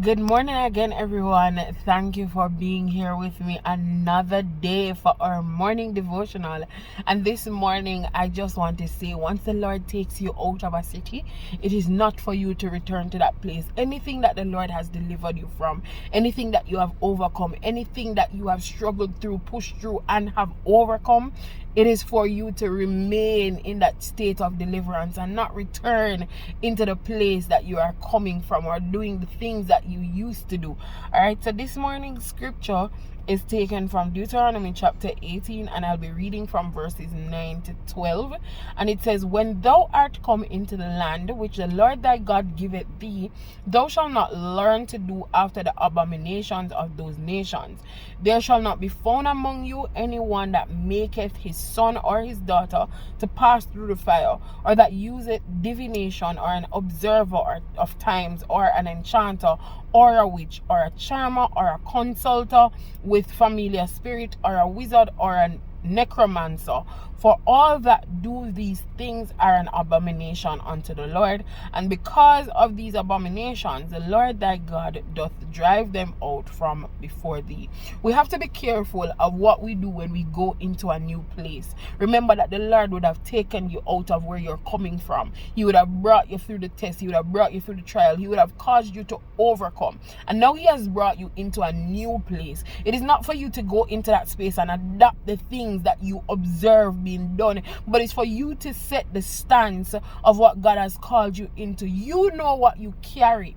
Good morning again, everyone. Thank you for being here with me another day for our morning devotional. And this morning, I just want to say, once the Lord takes you out of a city, it is not for you to return to that place. Anything that the Lord has delivered you from, anything that you have overcome, anything that you have struggled through, pushed through, and have overcome, it is for you to remain in that state of deliverance and not return into the place that you are coming from or doing the things that you used to do. All right, so this morning's scripture is taken from Deuteronomy chapter 18, and I'll be reading from verses 9 to 12. And it says, "When thou art come into the land which the Lord thy God giveth thee, thou shalt not learn to do after the abominations of those nations. There shall not be found among you anyone that maketh his son or his daughter to pass through the fire, or that useth divination, or an observer of times, or an enchanter, or a witch, or a charmer, or a consulter with familiar spirit, or a wizard, or a necromancer. For all that do these things are an abomination unto the Lord. And because of these abominations, the Lord thy God doth drive them out from before thee." We have to be careful of what we do when we go into a new place. Remember that the Lord would have taken you out of where you're coming from. He would have brought you through the test. He would have brought you through the trial. He would have caused you to overcome. And now he has brought you into a new place. It is not for you to go into that space and adapt the things that you observe being done, but it's for you to set the stance of what God has called you into. You know what you carry.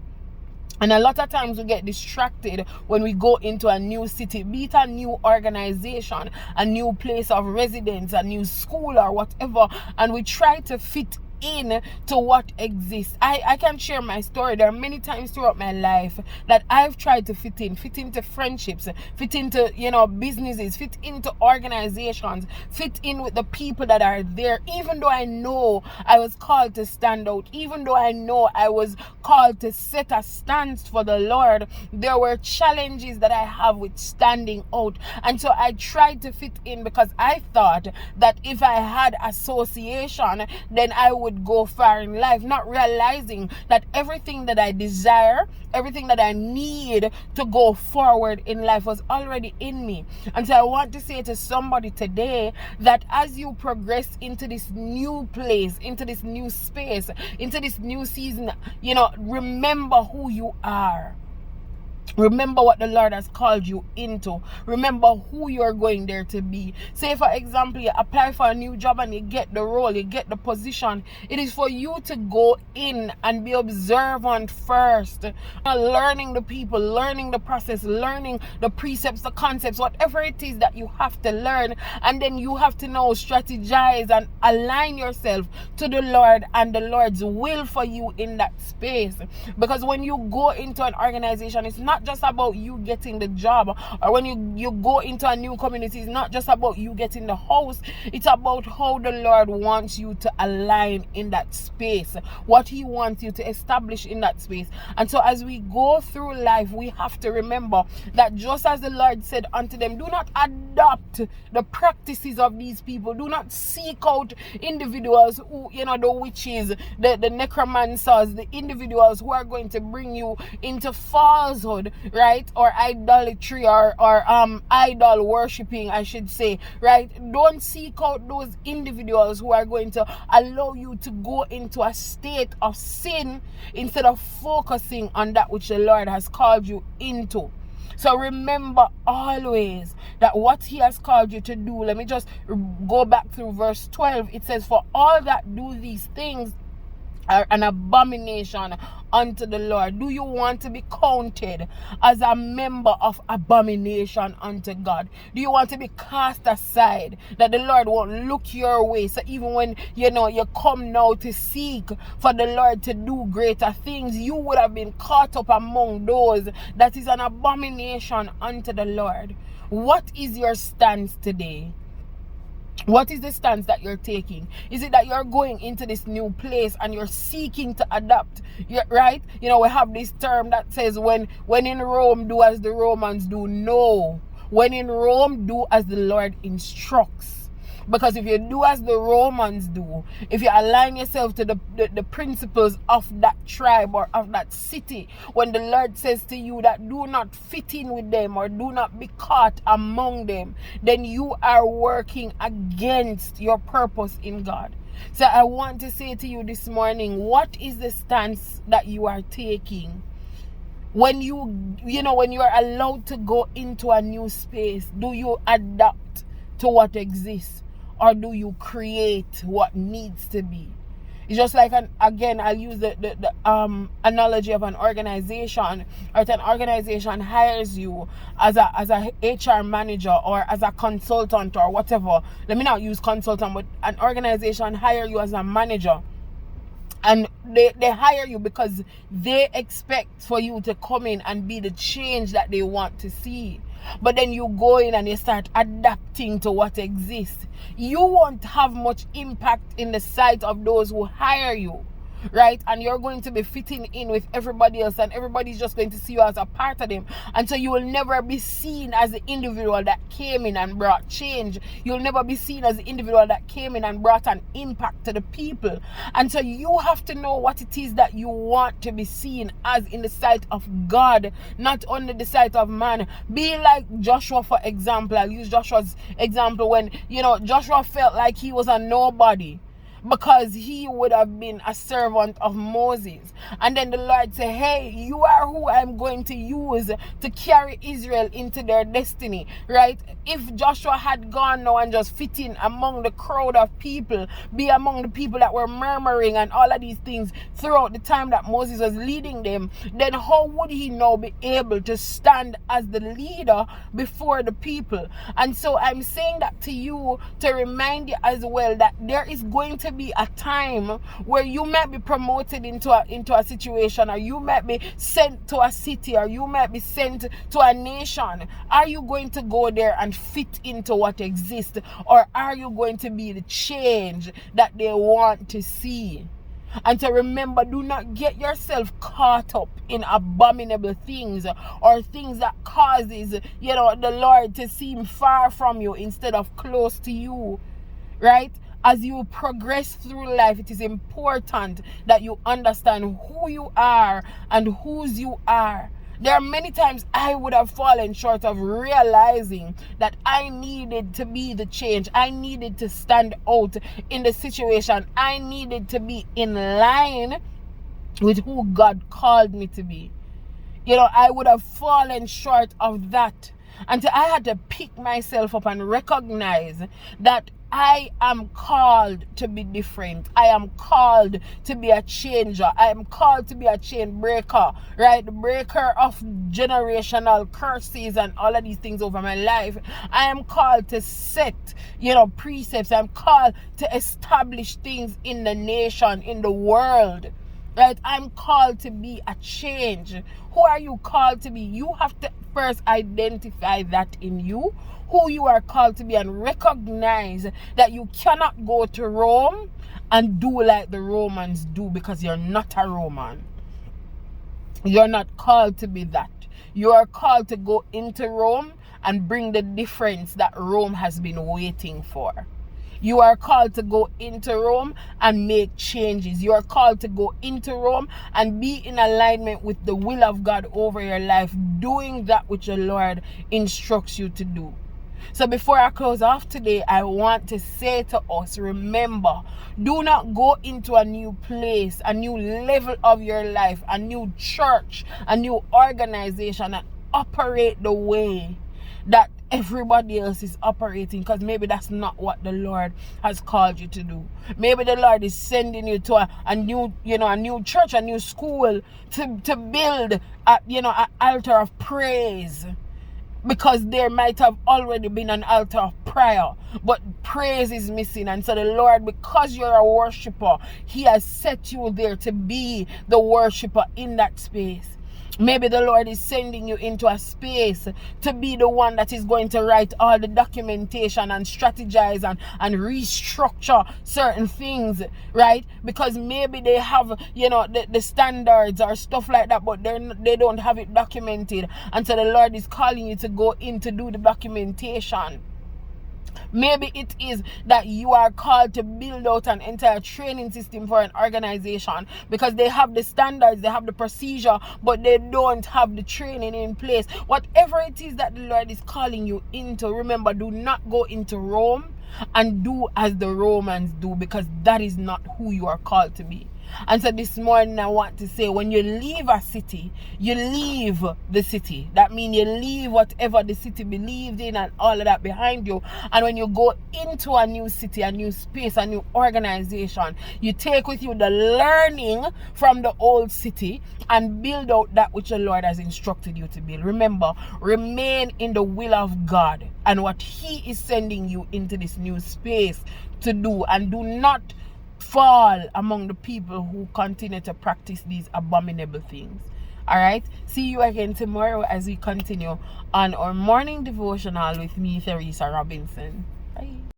And a lot of times we get distracted when we go into a new city, be it a new organization, a new place of residence, a new school or whatever, and we try to fit in to what exists. I can share my story. There are many times throughout my life that I've tried to fit into friendships, fit into businesses, fit into organizations, fit in with the people that are there, even though I know I was called to stand out, even though I know I was called to set a stance for the Lord. There were challenges that I have with standing out, and so I tried to fit in because I thought that if I had association, then I would go far in life, not realizing that everything that I desire, everything that I need to go forward in life was already in me. And so I want to say to somebody today that as you progress into this new place, into this new space, into this new season, remember who you are. Remember what the Lord has called you into. Remember who you're going there to be. Say, for example, you apply for a new job and you get the role, you get the position. It is for you to go in and be observant first. Learning the people, learning the process, learning the precepts, the concepts, whatever it is that you have to learn. And then you have to now strategize and align yourself to the Lord and the Lord's will for you in that space. Because when you go into an organization, it's not just about you getting the job, or when you go into a new community, it's not just about you getting the house. It's about how the Lord wants you to align in that space, what he wants you to establish in that space. And so as we go through life, we have to remember that just as the Lord said unto them, do not adopt the practices of these people. Do not seek out individuals who, the witches, the necromancers, the individuals who are going to bring you into falsehood, right? Or idolatry, or idol worshipping, I should say, right? Don't seek out those individuals who are going to allow you to go into a state of sin instead of focusing on that which the Lord has called you into. So remember always that what he has called you to do. Let me just go back through verse 12. It says, "For all that do these things are an abomination unto the Lord." Do you want to be counted as a member of abomination unto God? Do you want to be cast aside, that the Lord won't look your way? So even when you come now to seek for the Lord to do greater things, you would have been caught up among those that is an abomination unto the Lord. What is your stance today? What is the stance that you're taking? Is it that you're going into this new place and you're seeking to adapt? Right? We have this term that says, when in Rome, do as the Romans do. No. When in Rome, do as the Lord instructs. Because if you do as the Romans do, if you align yourself to the principles of that tribe or of that city, when the Lord says to you that do not fit in with them or do not be caught among them, then you are working against your purpose in God. So I want to say to you this morning, what is the stance that you are taking? When when you are allowed to go into a new space, do you adapt to what exists, or do you create what needs to be? It's just like, again, I'll use the analogy of an organization. Or if an organization hires you as a HR manager or as a consultant or whatever. Let me not use consultant, but an organization hire you as a manager. And they hire you because they expect for you to come in and be the change that they want to see. But then you go in and you start adapting to what exists. You won't have much impact in the sight of those who hire you, right? And you're going to be fitting in with everybody else, and everybody's just going to see you as a part of them. And so you will never be seen as the individual that came in and brought change. You'll never be seen as the individual that came in and brought an impact to the people. And so you have to know what it is that you want to be seen as in the sight of God, not only the sight of man. Be like Joshua, for example. I'll use Joshua's example. When Joshua felt like he was a nobody, because he would have been a servant of Moses. And then the Lord said, hey, you are who I'm going to use to carry Israel into their destiny, right? If Joshua had gone now and just fit in among the crowd of people, be among the people that were murmuring and all of these things throughout the time that Moses was leading them, then how would he now be able to stand as the leader before the people? And so I'm saying that to you to remind you as well that there is going to be a time where you might be promoted into a situation, or you might be sent to a city, or you might be sent to a nation. Are you going to go there and fit into what exists, or are you going to be the change that they want to see? And to remember, do not get yourself caught up in abominable things, or things that causes the Lord to seem far from you instead of close to you, right? As you progress through life, it is important that you understand who you are and whose you are. There are many times I would have fallen short of realizing that I needed to be the change. I needed to stand out in the situation. I needed to be in line with who God called me to be. I would have fallen short of that until I had to pick myself up and recognize that I am called to be different. I am called to be a changer. I am called to be a chain breaker, right? The breaker of generational curses and all of these things over my life. I am called to set, precepts. I'm called to establish things in the nation, in the world, right? I'm called to be a change. Who are you called to be? You have to first identify that in you, who you are called to be, and recognize that you cannot go to Rome and do like the Romans do, because you're not a Roman. You're not called to be that. You are called to go into Rome and bring the difference that Rome has been waiting for. You are called to go into Rome and make changes. You are called to go into Rome and be in alignment with the will of God over your life, doing that which the Lord instructs you to do. So before I close off today, I want to say to us, remember, do not go into a new place, a new level of your life, a new church, a new organization, and operate the way that everybody else is operating, because maybe that's not what the Lord has called you to do. Maybe the Lord is sending you to a new, a new church, a new school to build an altar of praise, because there might have already been an altar of prayer, but praise is missing. And so the Lord, because you're a worshiper, He has set you there to be the worshiper in that space. Maybe the Lord is sending you into a space to be the one that is going to write all the documentation and strategize and restructure certain things, right? Because maybe they have, the standards or stuff like that, but they don't have it documented. And so the Lord is calling you to go in to do the documentation. Maybe it is that you are called to build out an entire training system for an organization because they have the standards, they have the procedure, but they don't have the training in place. Whatever it is that the Lord is calling you into, remember, do not go into Rome and do as the Romans do, because that is not who you are called to be. And so this morning I want to say, when you leave a city, you leave the city. That means you leave whatever the city believed in and all of that behind you. And when you go into a new city, a new space, a new organization, you take with you the learning from the old city and build out that which the Lord has instructed you to build. Remember, remain in the will of God and what He is sending you into this new space to do, and do not fall among the people who continue to practice these abominable things. All right, see you again tomorrow as we continue on our morning devotional with me, Theresa Robinson. Bye.